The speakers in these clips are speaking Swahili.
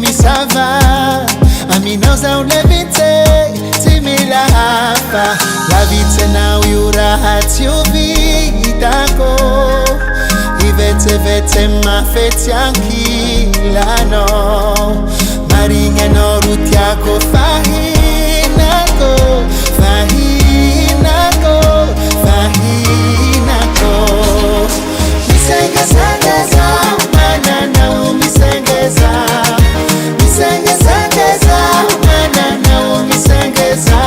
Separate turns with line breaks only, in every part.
umisava Aminoza ulevite timila hapa Lavite na uyurahati uvitako Ivete vete mafeti ankilano Maringe no rutiako fahinako Fahinako Fahinako Misengeza manana umisengeza Misengeza manana umisengeza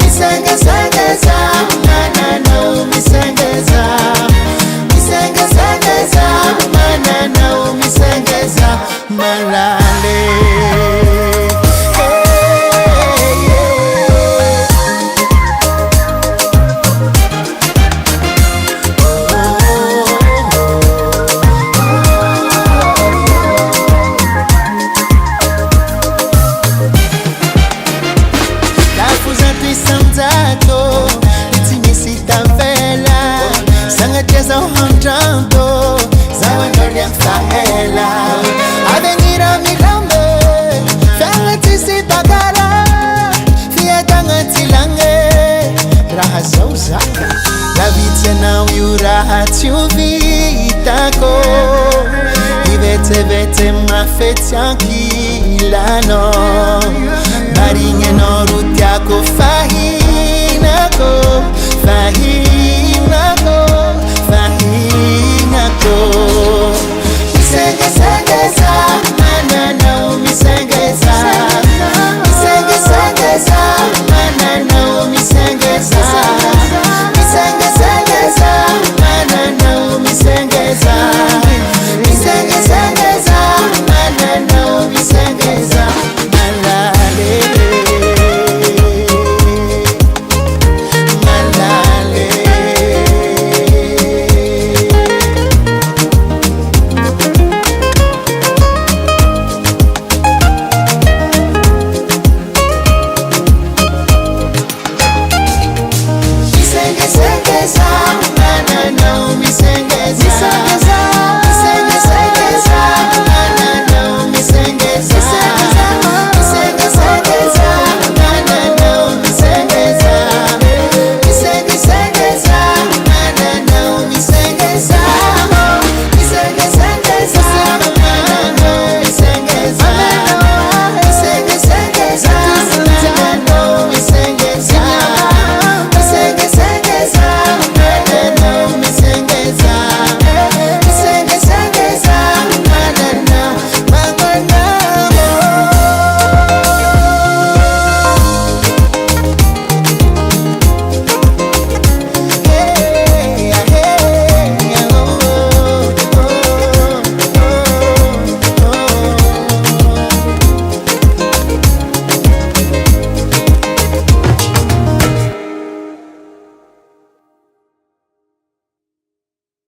Misengeza manana umisengeza Misengeza manana umisengeza malale Samtato, itimisita vela Sangacheza honjanto, zawandorian fahela Avenira mirambe, fangatisita gara Fiatangatilangé, raha zauzaka Lavite na uyurahati uvitako Ivete vete mafeti ankilano Maringe no rutiako fahinako Fahinako Fahinako Misengeza manana umisengeza Misengeza manana umisengeza Misengeza manana umisengeza